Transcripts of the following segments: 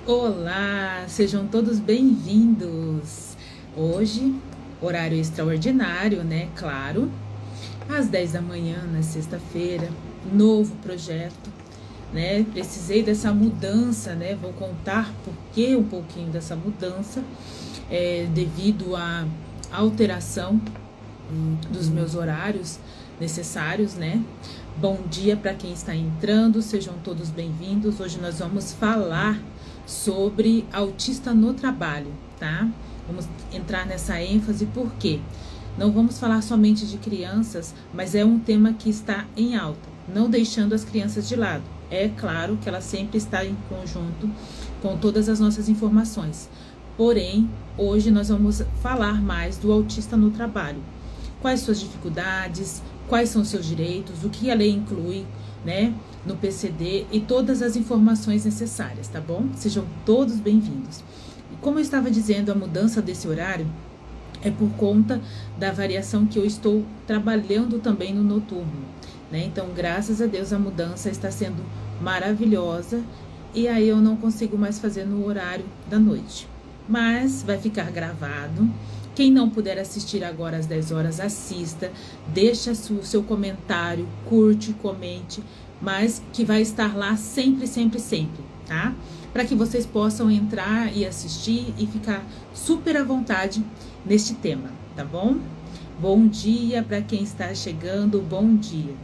Olá, sejam todos bem-vindos. Hoje, horário extraordinário, né? Claro, às 10 da manhã, na sexta-feira, novo projeto, né? Precisei dessa mudança, né? Vou contar por que um pouquinho dessa mudança, devido à alteração dos meus horários necessários, né? Bom dia para quem está entrando, sejam todos bem-vindos. Hoje nós vamos falar sobre autista no trabalho, tá? Vamos entrar nessa ênfase porque não vamos falar somente de crianças, mas é um tema que está em alta, não deixando as crianças de lado. É claro que ela sempre está em conjunto com todas as nossas informações. Porém, hoje nós vamos falar mais do autista no trabalho. Quais suas dificuldades, quais são seus direitos, o que a lei inclui, né, no PCD e todas as informações necessárias, tá bom? Sejam todos bem-vindos. E como eu estava dizendo, a mudança desse horário é por conta da variação que eu estou trabalhando também no noturno, né? Então, graças a Deus, a mudança está sendo maravilhosa e aí eu não consigo mais fazer no horário da noite. Mas vai ficar gravado. Quem não puder assistir agora às 10 horas, assista, deixa o seu comentário, curte, comente, mas que vai estar lá sempre, sempre, sempre, tá? Para que vocês possam entrar e assistir e ficar super à vontade neste tema, tá bom? Bom dia para quem está chegando, bom dia.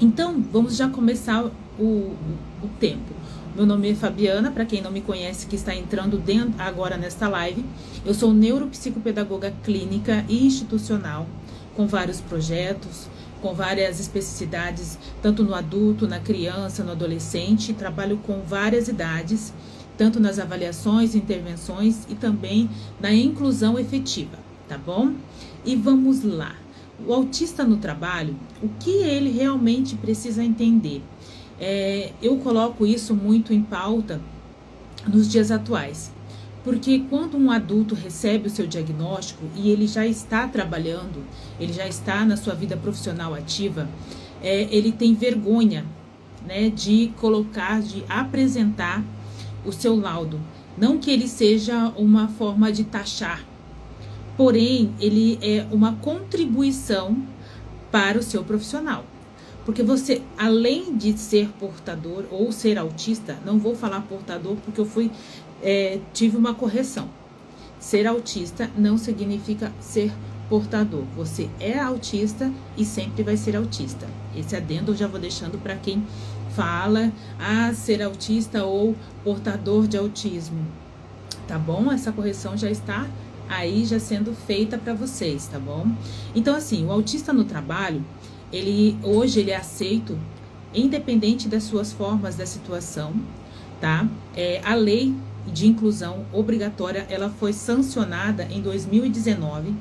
Então, vamos já começar o tempo. Meu nome é Fabiana, para quem não me conhece, que está entrando agora nesta live. Eu sou neuropsicopedagoga clínica e institucional, com vários projetos, com várias especificidades, tanto no adulto, na criança, no adolescente. Trabalho com várias idades, tanto nas avaliações, intervenções e também na inclusão efetiva, tá bom? E vamos lá. O autista no trabalho, o que ele realmente precisa entender? Eu coloco isso muito em pauta nos dias atuais, porque quando um adulto recebe o seu diagnóstico e ele já está trabalhando, ele já está na sua vida profissional ativa, ele tem vergonha, né, de colocar, de apresentar o seu laudo. Não que ele seja uma forma de taxar, porém ele é uma contribuição para o seu profissional. Porque você, além de ser portador ou ser autista, não vou falar portador porque eu tive uma correção. Ser autista não significa ser portador. Você é autista e sempre vai ser autista. Esse adendo eu já vou deixando para quem fala ser autista ou portador de autismo. Tá bom? Essa correção já está aí já sendo feita para vocês, tá bom? Então assim, o autista no trabalho, hoje ele é aceito, independente das suas formas da situação, tá? A lei de inclusão obrigatória, ela foi sancionada em 2019,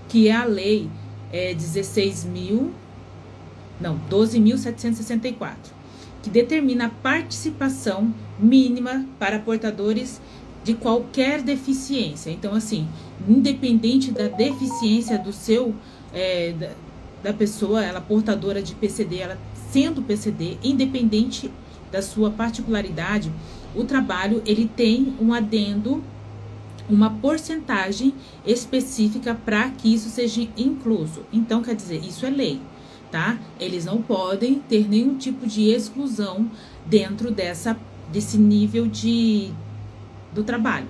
que é a lei 12.764, que determina a participação mínima para portadores de qualquer deficiência. Então, assim, independente da deficiência do seu da pessoa, ela portadora de PCD, ela sendo PCD, independente da sua particularidade, o trabalho ele tem um adendo, uma porcentagem específica para que isso seja incluso. Então, quer dizer, isso é lei, tá? Eles não podem ter nenhum tipo de exclusão dentro desse nível do trabalho.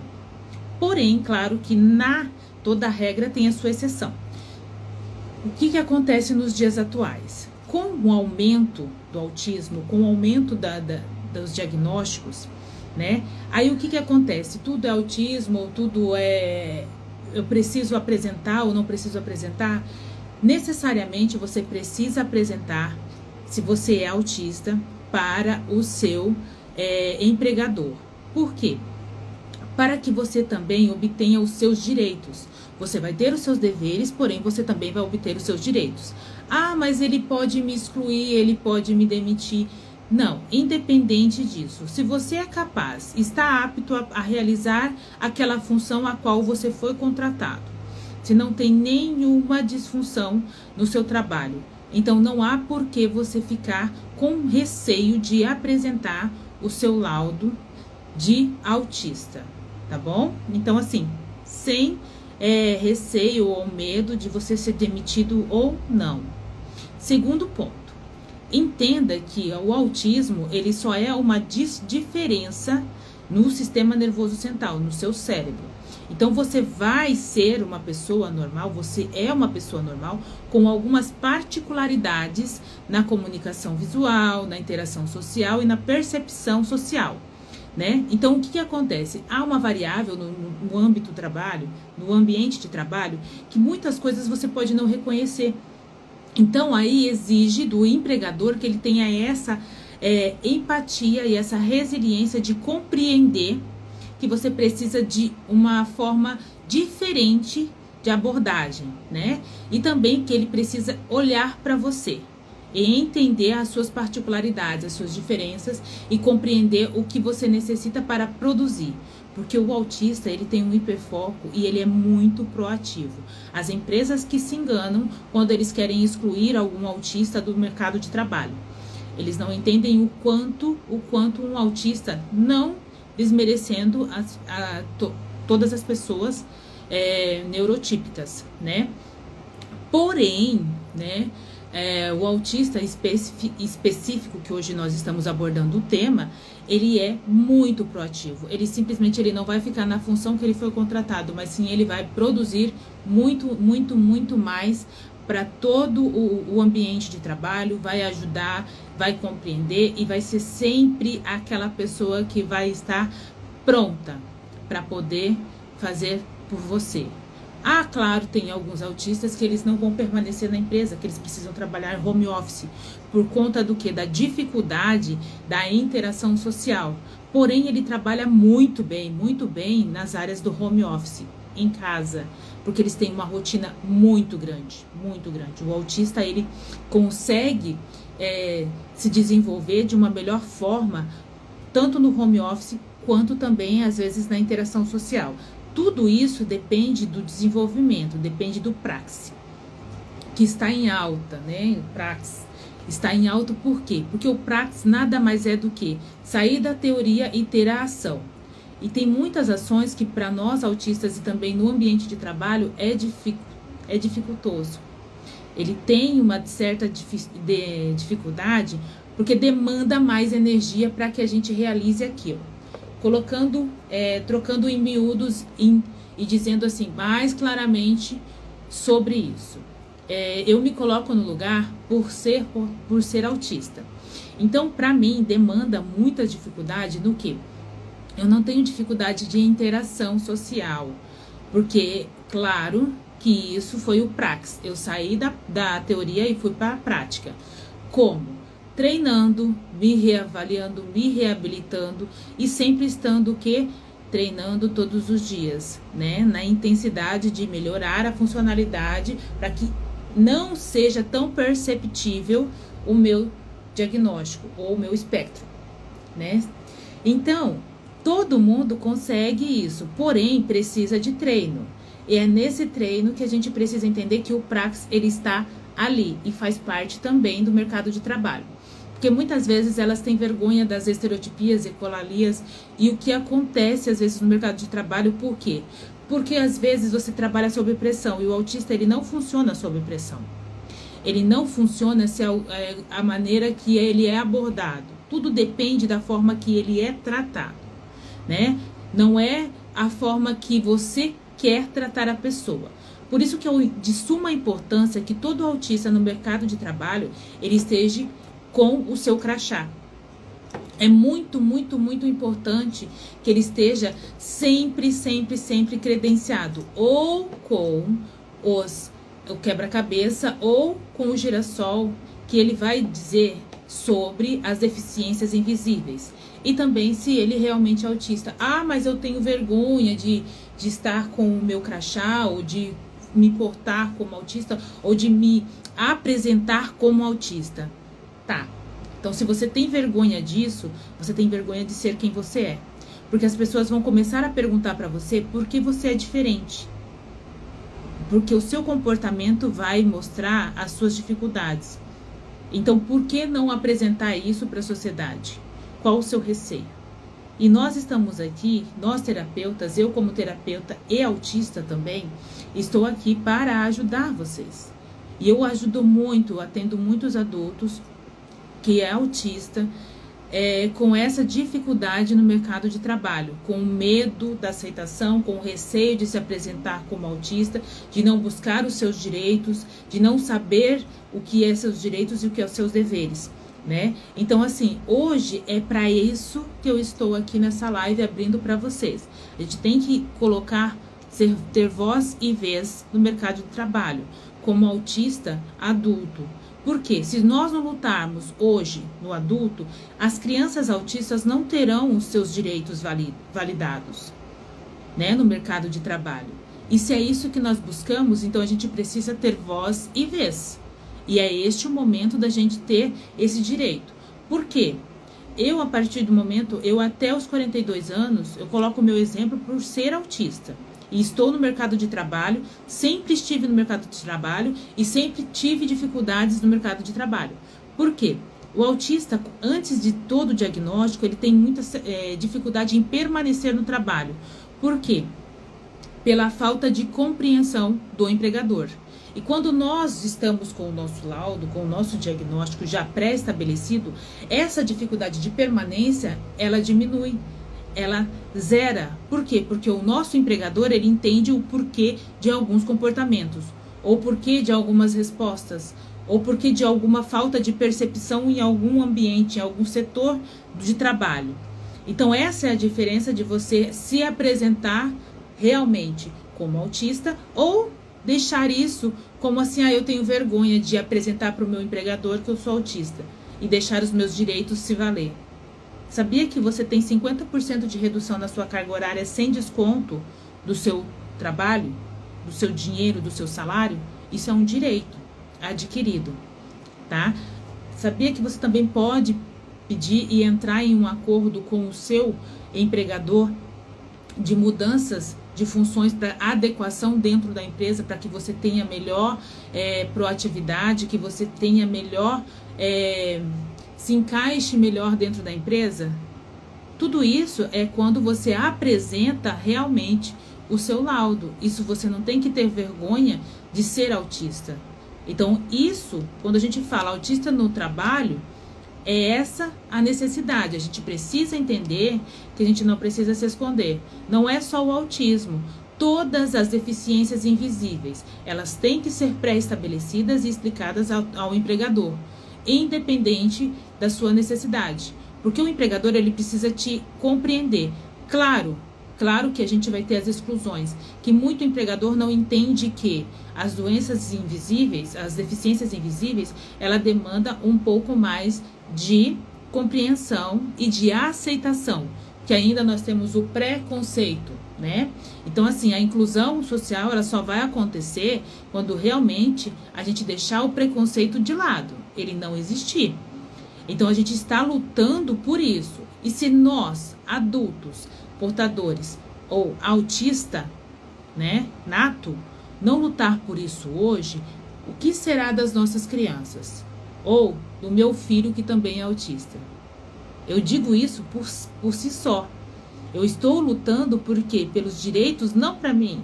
Porém, claro que toda regra tem a sua exceção. O que acontece nos dias atuais? Com o aumento do autismo, com o aumento dos diagnósticos, né? Aí o que acontece? Tudo é autismo, ou tudo eu preciso apresentar ou não preciso apresentar? Necessariamente você precisa apresentar, se você é autista, para o seu empregador. Por quê? Para que você também obtenha os seus direitos. Você vai ter os seus deveres, porém você também vai obter os seus direitos. Ah, mas ele pode me excluir, ele pode me demitir. Não, independente disso. Se você é capaz, está apto a realizar aquela função a qual você foi contratado. Se não tem nenhuma disfunção no seu trabalho. Então não há por que você ficar com receio de apresentar o seu laudo de autista, tá bom? Então, assim, sem receio ou medo de você ser demitido ou não. Segundo ponto, entenda que o autismo, ele só é uma diferença no sistema nervoso central, no seu cérebro. Então, você vai ser uma pessoa normal, você é uma pessoa normal, com algumas particularidades na comunicação visual, na interação social e na percepção social, né? Então, o que acontece? Há uma variável no âmbito do trabalho, no ambiente de trabalho, que muitas coisas você pode não reconhecer. Então, aí exige do empregador que ele tenha essa empatia e essa resiliência de compreender que você precisa de uma forma diferente de abordagem, né? E também que ele precisa olhar para você e entender as suas particularidades, as suas diferenças e compreender o que você necessita para produzir. Porque o autista, ele tem um hiperfoco e ele é muito proativo. As empresas que se enganam quando eles querem excluir algum autista do mercado de trabalho. Eles não entendem o quanto um autista, não desmerecendo todas as pessoas neurotípicas, né? Porém, né, o autista específico que hoje nós estamos abordando o tema, ele é muito proativo. Ele simplesmente não vai ficar na função que ele foi contratado, mas sim ele vai produzir muito mais para todo o ambiente de trabalho, vai ajudar, vai compreender e vai ser sempre aquela pessoa que vai estar pronta para poder fazer por você. Ah, claro, tem alguns autistas que eles não vão permanecer na empresa, que eles precisam trabalhar home office, por conta do quê? Da dificuldade da interação social. Porém, ele trabalha muito bem nas áreas do home office, em casa, porque eles têm uma rotina muito grande. O autista, ele consegue se desenvolver de uma melhor forma, tanto no home office, quanto também, às vezes, na interação social. Tudo isso depende do desenvolvimento, depende do praxe, que está em alta, né? O praxe está em alta por quê? Porque o praxe nada mais é do que sair da teoria e ter a ação. E tem muitas ações que para nós autistas e também no ambiente de trabalho é dificultoso. Ele tem uma certa dificuldade porque demanda mais energia para que a gente realize aquilo. Trocando em miúdos e dizendo assim mais claramente sobre isso. Eu me coloco no lugar por ser autista. Então, para mim, demanda muita dificuldade no quê? Eu não tenho dificuldade de interação social, porque, claro, que isso foi o praxe. Eu saí da teoria e fui para a prática. Como? Treinando, me reavaliando, me reabilitando e sempre estando o quê? Treinando todos os dias, né? Na intensidade de melhorar a funcionalidade para que não seja tão perceptível o meu diagnóstico ou o meu espectro, né? Então, todo mundo consegue isso, porém precisa de treino. E é nesse treino que a gente precisa entender que o praxe, ele está ali e faz parte também do mercado de trabalho. Porque muitas vezes elas têm vergonha das estereotipias, ecolalias e o que acontece às vezes no mercado de trabalho, por quê? Porque às vezes você trabalha sob pressão e o autista ele não funciona sob pressão. Ele não funciona se a maneira que ele é abordado. Tudo depende da forma que ele é tratado, né? Não é a forma que você quer tratar a pessoa. Por isso que é de suma importância que todo autista no mercado de trabalho, ele esteja com o seu crachá. É muito importante que ele esteja sempre credenciado, ou com o quebra-cabeça, ou com o girassol, que ele vai dizer sobre as deficiências invisíveis. E também se ele realmente é autista. Ah, mas eu tenho vergonha de estar com o meu crachá, ou de me portar como autista, ou de me apresentar como autista. Tá, então se você tem vergonha disso, você tem vergonha de ser quem você é. Porque as pessoas vão começar a perguntar para você por que você é diferente. Porque o seu comportamento vai mostrar as suas dificuldades. Então, por que não apresentar isso para a sociedade? Qual o seu receio? E nós estamos aqui, nós terapeutas, eu como terapeuta e autista também, estou aqui para ajudar vocês. E eu ajudo muito, atendo muitos adultos que é autista, com essa dificuldade no mercado de trabalho, com o medo da aceitação, com o receio de se apresentar como autista, de não buscar os seus direitos, de não saber o que é seus direitos e o que é os seus deveres, né? Então, assim, hoje é para isso que eu estou aqui nessa live abrindo para vocês. A gente tem que ter voz e vez no mercado de trabalho, como autista adulto. Porque se nós não lutarmos hoje no adulto, as crianças autistas não terão os seus direitos validados, né, no mercado de trabalho. E se é isso que nós buscamos, então a gente precisa ter voz e vez. E é este o momento da gente ter esse direito. Por quê? Eu, a partir do momento, eu até os 42 anos, eu coloco o meu exemplo por ser autista. E estou no mercado de trabalho, sempre estive no mercado de trabalho e sempre tive dificuldades no mercado de trabalho. Por quê? O autista, antes de todo o diagnóstico, ele tem muita dificuldade em permanecer no trabalho. Por quê? Pela falta de compreensão do empregador. E quando nós estamos com o nosso laudo, com o nosso diagnóstico já pré-estabelecido, essa dificuldade de permanência, ela diminui. Ela zera. Por quê? Porque o nosso empregador, ele entende o porquê de alguns comportamentos, ou porquê de algumas respostas, ou porquê de alguma falta de percepção em algum ambiente, em algum setor de trabalho. Então, essa é a diferença de você se apresentar realmente como autista ou deixar isso como assim, eu tenho vergonha de apresentar para o meu empregador que eu sou autista e deixar os meus direitos se valer. Sabia que você tem 50% de redução na sua carga horária sem desconto do seu trabalho, do seu dinheiro, do seu salário? Isso é um direito adquirido, tá? Sabia que você também pode pedir e entrar em um acordo com o seu empregador de mudanças de funções para adequação dentro da empresa, para que você tenha melhor proatividade, que você tenha melhor... se encaixe melhor dentro da empresa? Tudo isso é quando você apresenta realmente o seu laudo. Isso você não tem que ter vergonha de ser autista. Então, isso, quando a gente fala autista no trabalho, é essa a necessidade. A gente precisa entender que a gente não precisa se esconder. Não é só o autismo. Todas as deficiências invisíveis, elas têm que ser pré-estabelecidas e explicadas ao empregador, independente da sua necessidade, porque o empregador, ele precisa te compreender. Claro que a gente vai ter as exclusões, que muito empregador não entende que as doenças invisíveis, as deficiências invisíveis, ela demanda um pouco mais de compreensão e de aceitação, que ainda nós temos o preconceito, né? Então, assim, a inclusão social, ela só vai acontecer quando realmente a gente deixar o preconceito de lado, ele não existir. Então, a gente está lutando por isso. E se nós, adultos, portadores ou autista, né, nato, não lutar por isso hoje, o que será das nossas crianças? Ou do meu filho, que também é autista? Eu digo isso por si só. Eu estou lutando por quê? Pelos direitos, não para mim,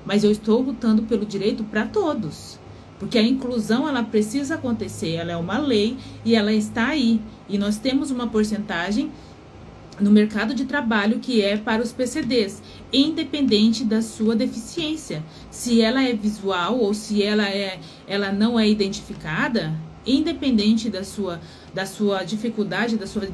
mas eu estou lutando pelo direito para todos. Porque a inclusão, ela precisa acontecer, ela é uma lei e ela está aí. E nós temos uma porcentagem no mercado de trabalho que é para os PCDs, independente da sua deficiência. Se ela é visual ou se ela não é identificada, independente da sua dificuldade, da sua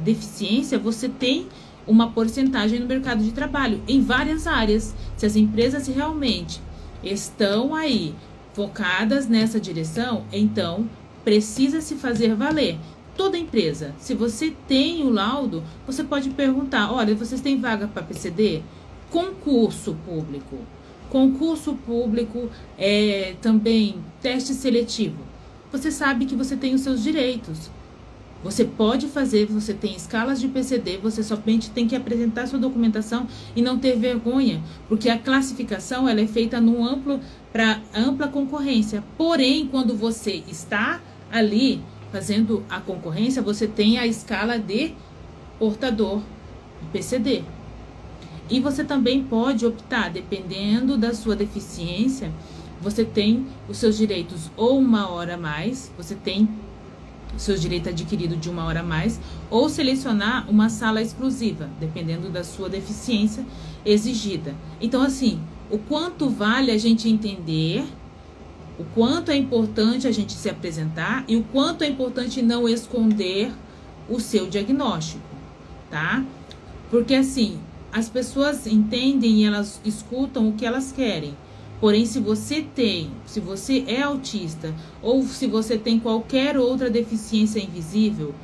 deficiência, você tem uma porcentagem no mercado de trabalho, em várias áreas. Se as empresas realmente estão aí focadas nessa direção, então precisa se fazer valer. Toda empresa, se você tem o laudo, você pode perguntar, olha, vocês têm vaga para PCD? Concurso público. Concurso público é também teste seletivo. Você sabe que você tem os seus direitos. Você pode fazer, você tem escalas de PCD, você somente tem que apresentar sua documentação e não ter vergonha, porque a classificação, ela é feita para ampla concorrência. Porém, quando você está ali fazendo a concorrência, você tem a escala de portador PCD. E você também pode optar, dependendo da sua deficiência, você tem os seus direitos ou 1 hora a mais, você tem o seu direito adquirido de 1 hora a mais, ou selecionar uma sala exclusiva, dependendo da sua deficiência exigida. Então, assim, o quanto vale a gente entender, o quanto é importante a gente se apresentar e o quanto é importante não esconder o seu diagnóstico, tá? Porque, assim, as pessoas entendem e elas escutam o que elas querem. Porém, se você é autista ou se você tem qualquer outra deficiência invisível,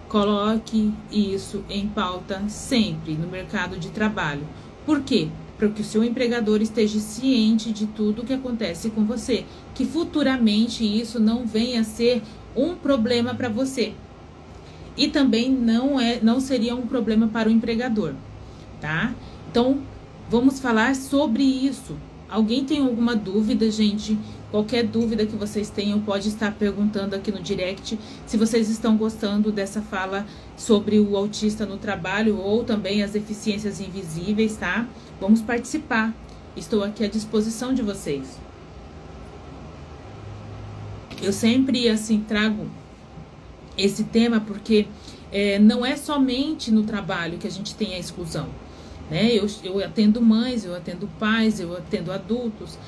coloque isso em pauta sempre no mercado de trabalho. Por quê? Para que o seu empregador esteja ciente de tudo o que acontece com você, que futuramente isso não venha a ser um problema para você. E também não seria um problema para o empregador, tá? Então, vamos falar sobre isso. Alguém tem alguma dúvida, gente? Qualquer dúvida que vocês tenham, pode estar perguntando aqui no direct. Se vocês estão gostando dessa fala sobre o autista no trabalho ou também as deficiências invisíveis, tá? Vamos participar. Estou aqui à disposição de vocês. Eu sempre, assim, trago esse tema porque não é somente no trabalho que a gente tem a exclusão, né? Eu atendo mães, eu atendo pais, eu atendo adultos.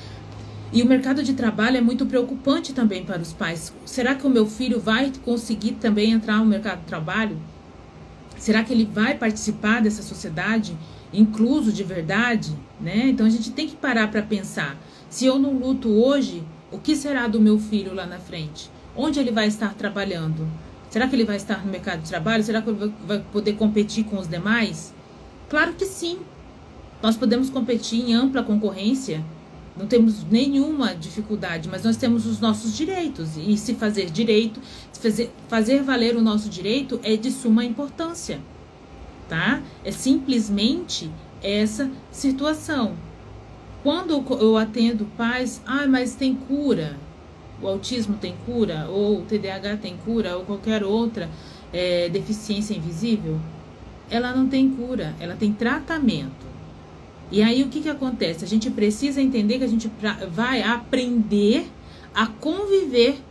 E o mercado de trabalho é muito preocupante também para os pais. Será que o meu filho vai conseguir também entrar no mercado de trabalho? Será que ele vai participar dessa sociedade, incluso de verdade, né? Então a gente tem que parar para pensar. Se eu não luto hoje, o que será do meu filho lá na frente? Onde ele vai estar trabalhando? Será que ele vai estar no mercado de trabalho? Será que ele vai poder competir com os demais? Claro que sim. Nós podemos competir em ampla concorrência. Não temos nenhuma dificuldade, mas nós temos os nossos direitos. E se fazer direito, fazer valer o nosso direito é de suma importância, tá? É simplesmente essa situação. Quando eu atendo pais, mas tem cura. O autismo tem cura, ou o TDAH tem cura, ou qualquer outra deficiência invisível, ela não tem cura, ela tem tratamento. E aí o que acontece? A gente precisa entender que a gente vai aprender a conviver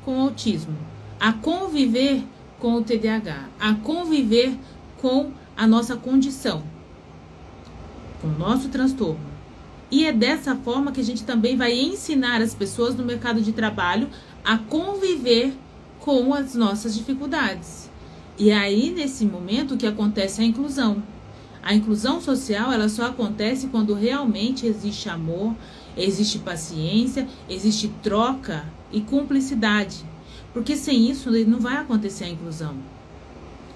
com o autismo, a conviver com o TDAH, a conviver com a nossa condição, com o nosso transtorno. E é dessa forma que a gente também vai ensinar as pessoas no mercado de trabalho a conviver com as nossas dificuldades. E aí, nesse momento, o que acontece é a inclusão. A inclusão social, ela só acontece quando realmente existe amor, existe paciência, existe troca e cumplicidade. Porque sem isso, não vai acontecer a inclusão.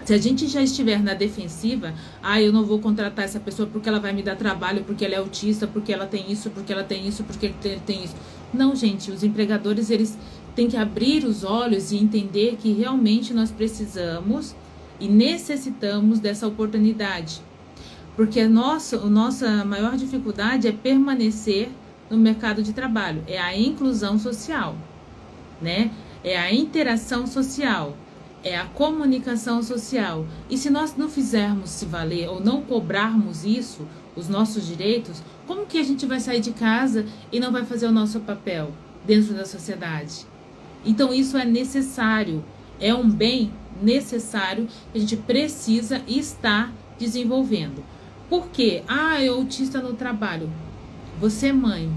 Se a gente já estiver na defensiva, eu não vou contratar essa pessoa porque ela vai me dar trabalho, porque ela é autista, porque ela tem isso, porque ela tem isso, porque ele tem isso. Não, gente, os empregadores, eles têm que abrir os olhos e entender que realmente nós precisamos e necessitamos dessa oportunidade. Porque a nossa maior dificuldade é permanecer no mercado de trabalho, é a inclusão social, né? É a interação social. É a comunicação social. E se nós não fizermos se valer ou não cobrarmos isso, os nossos direitos, como que a gente vai sair de casa e não vai fazer o nosso papel dentro da sociedade? Então isso é necessário, é um bem necessário que a gente precisa estar desenvolvendo. Por quê? É autista no trabalho. Você mãe,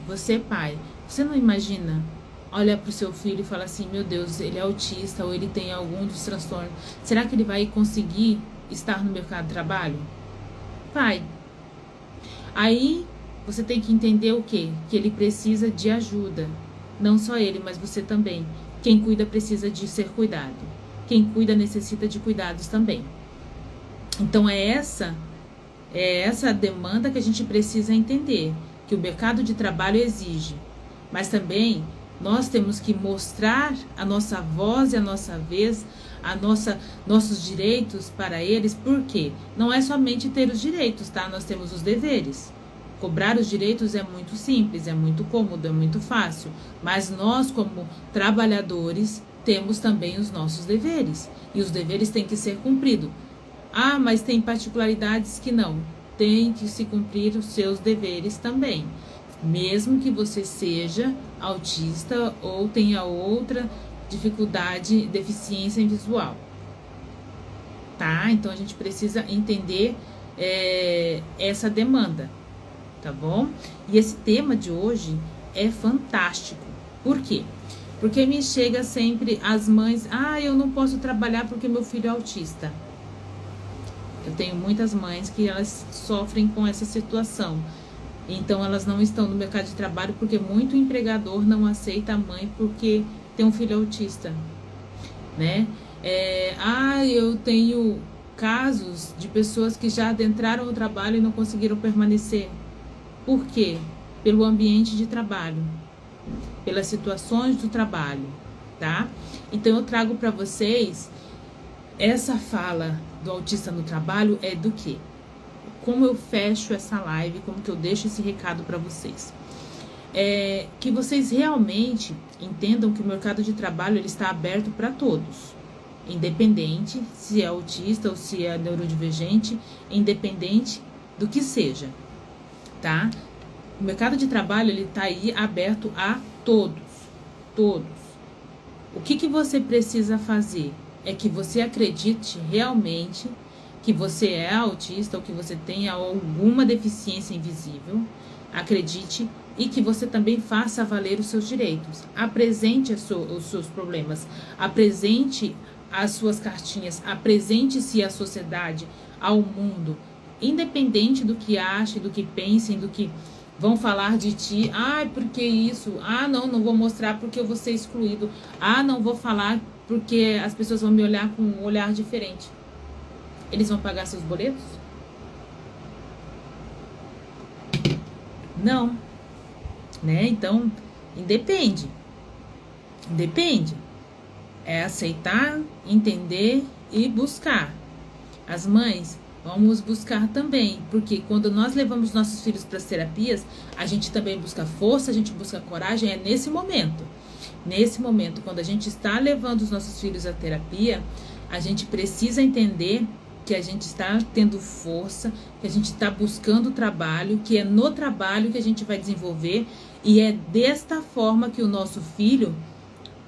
você pai, você não imagina... Olha para o seu filho e fala assim, meu Deus, ele é autista ou ele tem algum dos transtornos. Será que ele vai conseguir estar no mercado de trabalho? Vai. Aí você tem que entender o quê? Que ele precisa de ajuda. Não só ele, mas você também. Quem cuida precisa de ser cuidado. Quem cuida necessita de cuidados também. Então é essa demanda que a gente precisa entender. Que o mercado de trabalho exige. Mas também... nós temos que mostrar a nossa voz e a nossa vez, nossos direitos para eles, porque não é somente ter os direitos, tá? Nós temos os deveres. Cobrar os direitos é muito simples, é muito cômodo, é muito fácil, mas nós, como trabalhadores, temos também os nossos deveres, e os deveres têm que ser cumpridos. Ah, mas tem particularidades que não. Tem que se cumprir os seus deveres também. Mesmo que você seja autista ou tenha outra dificuldade, deficiência visual. Tá? Então a gente precisa entender essa demanda, tá bom? E esse tema de hoje é fantástico. Por quê? Porque me chega sempre as mães, eu não posso trabalhar porque meu filho é autista. Eu tenho muitas mães que elas sofrem com essa situação. Então elas não estão no mercado de trabalho porque muito empregador não aceita a mãe porque tem um filho autista, né? Eu tenho casos de pessoas que já adentraram o trabalho e não conseguiram permanecer. Por quê? Pelo ambiente de trabalho, pelas situações do trabalho, tá? Então eu trago para vocês essa fala do autista no trabalho é do quê? Como eu fecho essa live, como que eu deixo esse recado para vocês. Que vocês realmente entendam que o mercado de trabalho ele está aberto para todos. Independente se é autista ou se é neurodivergente, independente do que seja, tá? O mercado de trabalho ele tá aí aberto a todos, todos. O que você precisa fazer é que você acredite realmente que você é autista ou que você tenha alguma deficiência invisível, acredite e que você também faça valer os seus direitos. Apresente os seus problemas, apresente as suas cartinhas, apresente-se à sociedade, ao mundo, independente do que achem, do que pensem, do que vão falar de ti. Por que isso? Não vou mostrar porque eu vou ser excluído. Não vou falar porque as pessoas vão me olhar com um olhar diferente. Eles vão pagar seus boletos? Não, né? Então, independe. É aceitar, entender e buscar. As mães, vamos buscar também, porque quando nós levamos nossos filhos para as terapias, a gente também busca força, a gente busca coragem, é nesse momento. Nesse momento, quando a gente está levando os nossos filhos à terapia, a gente precisa entender que a gente está tendo força, que a gente está buscando trabalho, que é no trabalho que a gente vai desenvolver, e é desta forma que o nosso filho,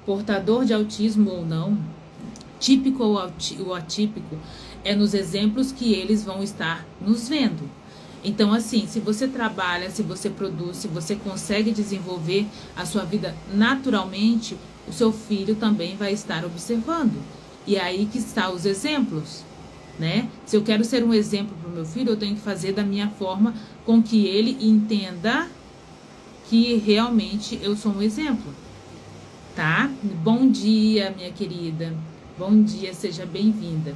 portador de autismo ou não, típico ou atípico, é nos exemplos que eles vão estar nos vendo. Então, assim, se você trabalha, se você produz, se você consegue desenvolver a sua vida naturalmente, o seu filho também vai estar observando. E é aí que estão os exemplos, né? Se eu quero ser um exemplo para o meu filho, eu tenho que fazer da minha forma com que ele entenda que realmente eu sou um exemplo, tá? Bom dia, minha querida. Bom dia, seja bem-vinda.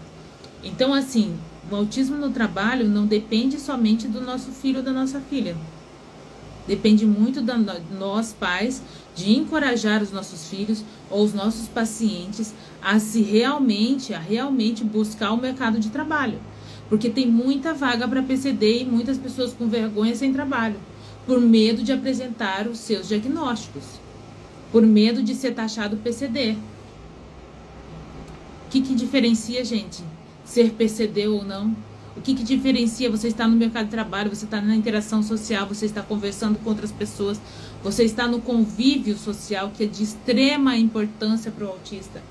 Então, assim, o autismo no trabalho não depende somente do nosso filho ou da nossa filha. Depende muito de nós, pais, de encorajar os nossos filhos ou os nossos pacientes a realmente buscar o mercado de trabalho. Porque tem muita vaga para PCD e muitas pessoas com vergonha sem trabalho, por medo de apresentar os seus diagnósticos, por medo de ser taxado PCD. O que diferencia, gente, ser PCD ou não? O que diferencia? Você está no mercado de trabalho, você está na interação social, você está conversando com outras pessoas, você está no convívio social, que é de extrema importância para o autista.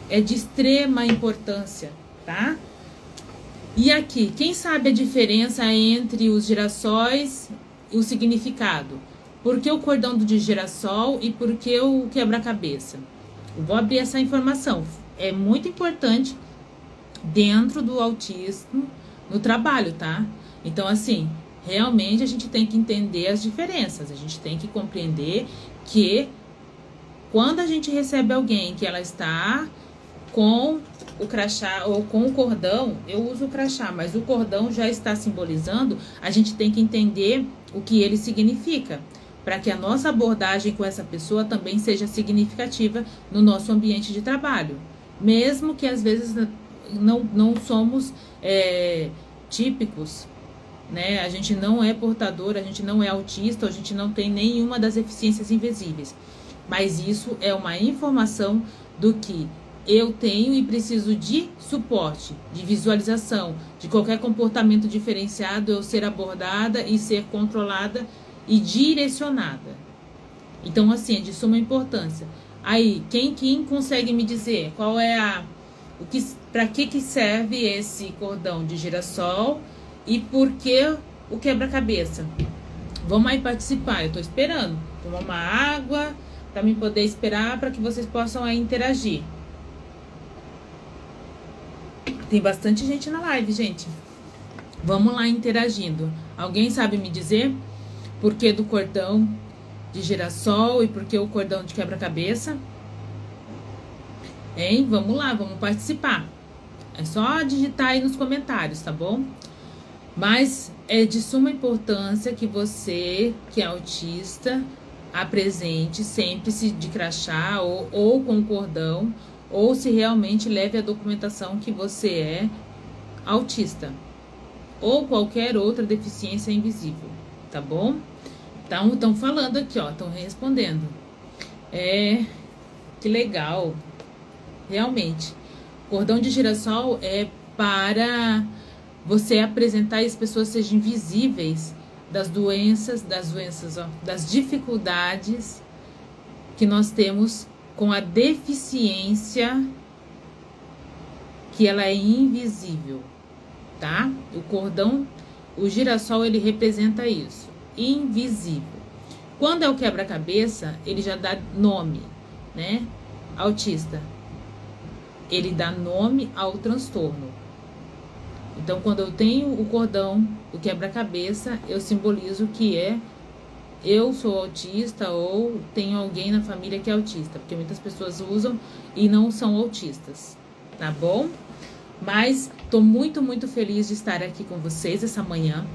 É de extrema importância, tá? E aqui, quem sabe a diferença entre os girassóis e o significado? Por que o cordão de girassol e por que o quebra-cabeça? Eu vou abrir essa informação. É muito importante dentro do autismo no trabalho, tá? Então, assim, realmente a gente tem que entender as diferenças. A gente tem que compreender que quando a gente recebe alguém que ela está com o crachá ou com o cordão, eu uso o crachá, mas o cordão já está simbolizando, a gente tem que entender o que ele significa, para que a nossa abordagem com essa pessoa também seja significativa no nosso ambiente de trabalho. Mesmo que às vezes não somos típicos, né? A gente não é portador, a gente não é autista, a gente não tem nenhuma das deficiências invisíveis. Mas isso é uma informação do que eu tenho e preciso de suporte, de visualização, de qualquer comportamento diferenciado, eu ser abordada e ser controlada e direcionada. Então, assim, é de suma importância. Aí, quem consegue me dizer qual é para que serve esse cordão de girassol e por que o quebra-cabeça? Vamos aí participar, eu tô esperando. Tomar uma água para mim poder esperar para que vocês possam aí interagir. Tem bastante gente na live, gente. Vamos lá interagindo. Alguém sabe me dizer por que do cordão de girassol e por que o cordão de quebra-cabeça? Hein? Vamos lá, vamos participar. É só digitar aí nos comentários, tá bom? Mas é de suma importância que você, que é autista, apresente sempre se de crachá ou com cordão, ou se realmente leve a documentação que você é autista, ou qualquer outra deficiência invisível, tá bom? Então, estão falando aqui, ó, estão respondendo. Que legal. Realmente, cordão de girassol é para você apresentar e as pessoas sejam visíveis das dificuldades que nós temos com a deficiência, que ela é invisível, tá? O cordão, o girassol, ele representa isso, invisível. Quando é o quebra-cabeça, ele já dá nome, né? Autista. Ele dá nome ao transtorno. Então, quando eu tenho o cordão, o quebra-cabeça, eu simbolizo que eu sou autista ou tenho alguém na família que é autista, porque muitas pessoas usam e não são autistas, tá bom? Mas tô muito, muito feliz de estar aqui com vocês essa manhã.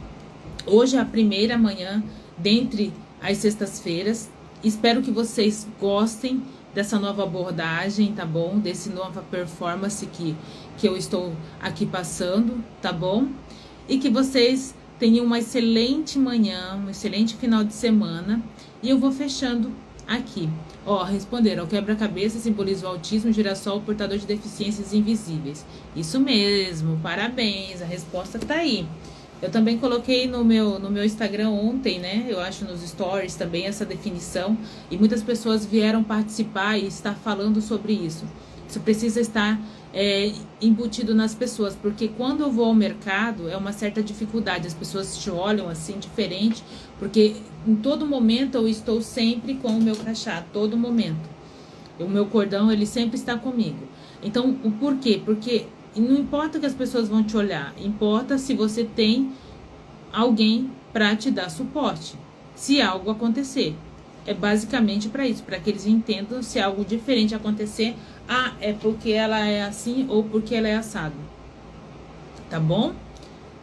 Hoje é a primeira manhã dentre as sextas-feiras. Espero que vocês gostem dessa nova abordagem, tá bom? Desse nova performance que eu estou aqui passando, tá bom? E que vocês tenham uma excelente manhã, um excelente final de semana. E eu vou fechando aqui. Ó, responderam, o quebra-cabeça simboliza o autismo, girassol, portador de deficiências invisíveis. Isso mesmo, parabéns, a resposta tá aí. Eu também coloquei no meu Instagram ontem, né? Eu acho nos stories também essa definição. E muitas pessoas vieram participar e estar falando sobre isso. Isso precisa estar embutido nas pessoas. Porque quando eu vou ao mercado, é uma certa dificuldade. As pessoas te olham assim, diferente. Porque em todo momento eu estou sempre com o meu crachá. Todo momento. O meu cordão, ele sempre está comigo. Então, o porquê? Porque não importa que as pessoas vão te olhar, importa se você tem alguém para te dar suporte, se algo acontecer. É basicamente para isso, para que eles entendam se algo diferente acontecer, é porque ela é assim ou porque ela é assado. Tá bom?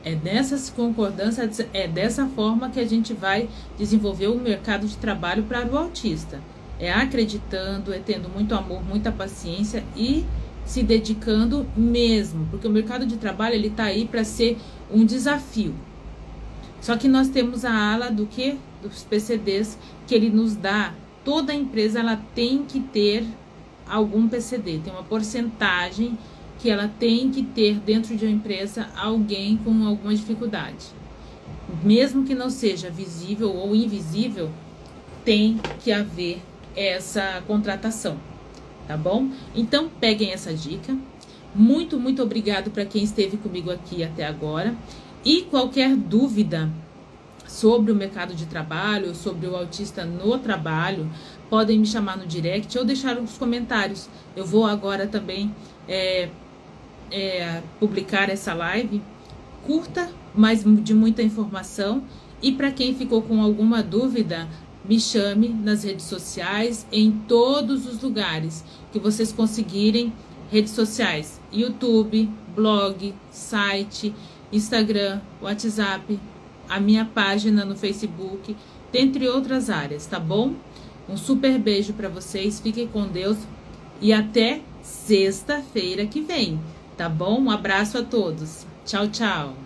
É dessas concordâncias, é dessa forma que a gente vai desenvolver o mercado de trabalho para o autista. É acreditando, é tendo muito amor, muita paciência e se dedicando mesmo, porque o mercado de trabalho ele tá aí para ser um desafio. Só que nós temos a ala dos PCDs que ele nos dá. Toda empresa ela tem que ter algum PCD, tem uma porcentagem que ela tem que ter dentro de uma empresa alguém com alguma dificuldade. Mesmo que não seja visível ou invisível, tem que haver essa contratação. Tá bom? Então, peguem essa dica. Muito, muito obrigado para quem esteve comigo aqui até agora. E qualquer dúvida sobre o mercado de trabalho, sobre o autista no trabalho, podem me chamar no direct ou deixar nos comentários. Eu vou agora também publicar essa live curta, mas de muita informação. E para quem ficou com alguma dúvida, me chame nas redes sociais, em todos os lugares que vocês conseguirem, redes sociais, YouTube, blog, site, Instagram, WhatsApp, a minha página no Facebook, dentre outras áreas, tá bom? Um super beijo para vocês, fiquem com Deus e até sexta-feira que vem, tá bom? Um abraço a todos. Tchau, tchau.